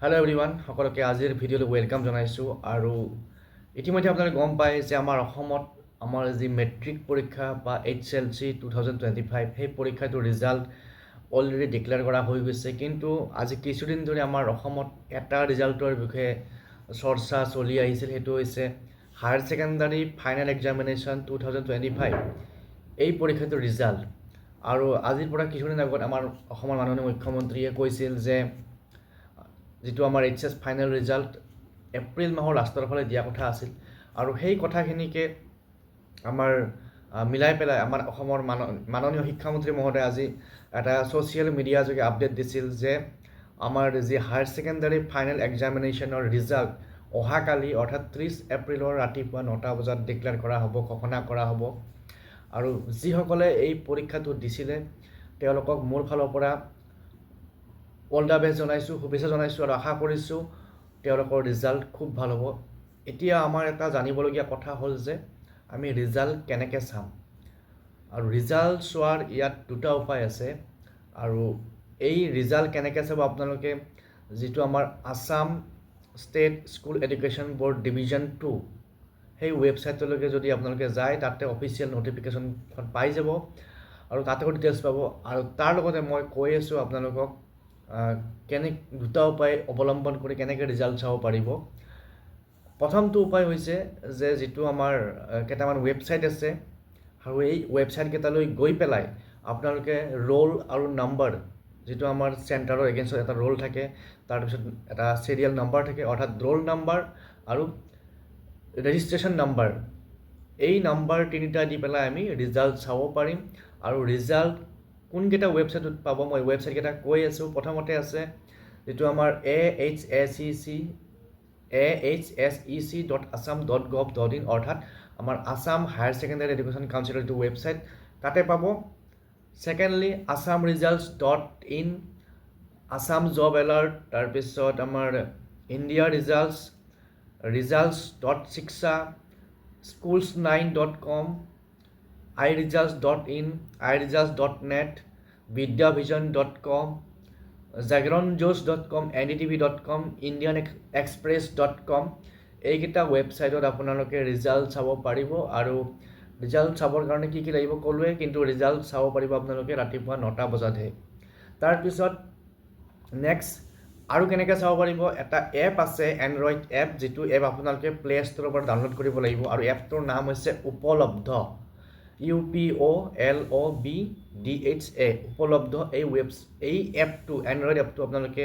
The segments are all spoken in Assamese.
হেল্ল' এভৰিৱান, সকলোকে আজিৰ ভিডিঅ'লৈ ৱেলকাম জনাইছোঁ। আৰু ইতিমধ্যে আপোনালোকে গম পায় যে আমাৰ অসমত আমাৰ যি মেট্ৰিক পৰীক্ষা বা HSLC 2025 সেই পৰীক্ষাটোৰ ৰিজাল্ট অলৰেডি ডিক্লেয়াৰ কৰা হৈ গৈছে। কিন্তু আজি কিছুদিন ধৰি আমাৰ অসমত এটা ৰিজাল্টৰ বিষয়ে চৰ্চা চলি আহিছিল, সেইটো হৈছে হায়াৰ ছেকেণ্ডাৰী ফাইনেল এক্সামিনেশ্যন 2025 এই পৰীক্ষাটোৰ ৰিজাল্ট। আৰু আজিৰ পৰা কিছুদিন আগত আমাৰ অসমৰ মাননীয় মুখ্যমন্ত্ৰীয়ে কৈছিল যে যিটো আমাৰ HS ফাইনেল ৰিজাল্ট এপ্ৰিল মাহৰ লাষ্টৰ ফালে দিয়া কথা আছিল। আৰু সেই কথাখিনিকে আমাৰ মিলাই পেলাই আমাৰ অসমৰ মাননীয় শিক্ষামন্ত্ৰী মহোদয়ে আজি এটা ছ'চিয়েল মিডিয়া যোগে আপডেট দিছিল যে আমাৰ যি হায়াৰ ছেকেণ্ডাৰী ফাইনেল এক্সামিনেশ্যনৰ ৰিজাল্ট অহাকালি অৰ্থাৎ 30 এপ্ৰিলৰ ৰাতিপুৱা 9টা বজাত ডিক্লেয়াৰ কৰা হ'ব, ঘোষণা কৰা হ'ব। আৰু যিসকলে এই পৰীক্ষাটো দিছিলে তেওঁলোকক মোৰ ফালৰ পৰা অল দ্য বেষ্ট জনাইছোঁ, শুভেচ্ছা জনাইছোঁ আৰু আশা কৰিছোঁ তেওঁলোকৰ ৰিজাল্ট খুব ভাল হ'ব। এতিয়া আমাৰ এটা জানিবলগীয়া কথা হ'ল যে আমি ৰিজাল্ট কেনেকৈ চাম। আৰু ৰিজাল্ট চোৱাৰ ইয়াত দুটা উপায় আছে। আৰু এই ৰিজাল্ট কেনেকৈ চাব আপোনালোকে যিটো আমাৰ Assam state school education board division 2 সেই ৱেবছাইটলৈকে যদি আপোনালোকে যায়, তাতে অফিচিয়েল ন'টিফিকেশ্যনখন পাই যাব আৰু তাতেও ডিটেইলছ পাব। আৰু তাৰ লগতে মই কৈ আছোঁ আপোনালোকক দুটা উপায় অৱলম্বন কৰি কেনেকৈ ৰিজাল্ট চাব পাৰিব। প্ৰথমটো উপায় হৈছে যে যিটো আমাৰ কেইটামান ৱেবছাইট আছে, আৰু এই ৱেবছাইটকেইটালৈ গৈ পেলাই আপোনালোকে ৰোল আৰু নাম্বাৰ, যিটো আমাৰ চেণ্টাৰৰ এগেইনষ্টত এটা ৰোল থাকে, তাৰপিছত এটা চিৰিয়েল নাম্বাৰ থাকে, অৰ্থাৎ ৰোল নাম্বাৰ আৰু ৰেজিষ্ট্ৰেশ্যন নাম্বাৰ, এই নাম্বাৰ তিনিটা দি পেলাই আমি ৰিজাল্ট চাব পাৰিম। আৰু ৰিজাল্ট কোনকেইটা ৱেবছাইটত পাব মই ৱেবছাইটকেইটা কৈ আছোঁ। প্ৰথমতে আছে যিটো আমাৰ ahsec.assam.gov.in, অৰ্থাৎ আমাৰ আছাম হায়াৰ ছেকেণ্ডাৰী এডুকেশ্যন কাউন্সিলৰ যিটো ৱেবছাইট, তাতে পাব। Secondly assamresults.in, Assam job alert, তাৰপিছত আমাৰ India ৰিজাল্টছ.শিক্ষা, schools9.com, iresults.in, iresults.net, vidyavision.com, zagranjosh.com, ndtv.com, indianexpress.com, এইকেইটা ৱেবছাইটত আপোনালোকে ৰিজাল্ট চাব পাৰিব। আৰু ৰিজাল্ট চাবৰ কাৰণে কি লাগিব ক'লোৱে, কিন্তু ৰিজাল্ট চাব পাৰিব আপোনালোকে ৰাতিপুৱা 9টা বজাতহে। তাৰপিছত নেক্সট আৰু কেনেকৈ চাব পাৰিব, এটা এপ আছে, এণ্ড্ৰইড এপ, যিটো এপ আপোনালোকে প্লে ষ্ট'ৰৰ পৰা ডাউনলোড কৰিব লাগিব। আৰু এপটোৰ নাম হৈছে উপলব্ধ, UPOLOBDHA, উপলব্ধ। এই এপটো, এণ্ড্ৰইড এপটো আপোনালোকে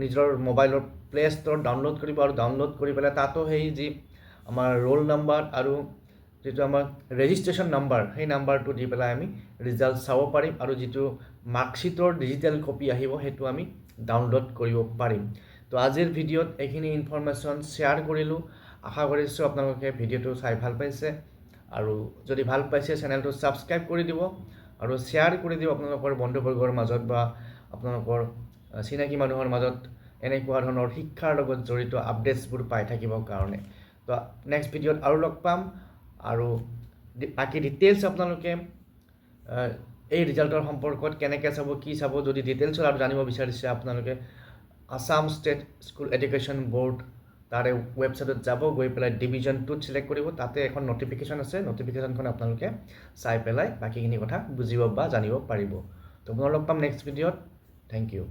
নিজৰ মোবাইলৰ প্লে ষ্ট'ৰত ডাউনলোড কৰিব। আৰু ডাউনলোড কৰি পেলাই তাতো সেই যি আমাৰ ৰোল নাম্বাৰ আৰু যিটো আমাৰ ৰেজিষ্ট্ৰেশ্যন নাম্বাৰ, সেই নাম্বাৰটো দি পেলাই আমি ৰিজাল্ট চাব পাৰিম। আৰু যিটো মাৰ্কশ্বিটৰ ডিজিটেল কপি আহিব সেইটো আমি ডাউনলোড কৰিব পাৰিম। তো আজিৰ ভিডিঅ'ত এইখিনি ইনফৰমেশ্যন শ্বেয়াৰ কৰিলোঁ। আশা কৰিছোঁ আপোনালোকে ভিডিঅ'টো চাই ভাল পাইছে। আৰু যদি ভাল পাইছে চেনেলটো ছাবস্ক্ৰাইব কৰি দিব আৰু শ্বেয়াৰ কৰি দিব আপোনালোকৰ বন্ধুবৰ্গৰ মাজত বা আপোনালোকৰ চিনাকি মানুহৰ মাজত, এনেকুৱা ধৰণৰ শিক্ষাৰ লগত জড়িত আপডেটছবোৰ পাই থাকিবৰ কাৰণে। তো নেক্সট ভিডিঅ'ত আৰু লগ পাম। আৰু বাকী ডিটেইলছ আপোনালোকে এই ৰিজাল্টৰ সম্পৰ্কত কেনেকৈ চাব, কি চাব, যদি ডিটেইলছত আৰু জানিব বিচাৰিছে আপোনালোকে Assam state school education board তাৰে ৱেবছাইটত যাব, গৈ পেলাই ডিভিজন 2ত ছিলেক্ট কৰিব। তাতে এখন ন'টিফিকেশ্যন আছে, ন'টিফিকেশ্যনখন আপোনালোকে চাই পেলাই বাকীখিনি কথা বুজিব বা জানিব পাৰিব। তো পুনৰ লগ পাম নেক্সট ভিডিঅ'ত। Thank U.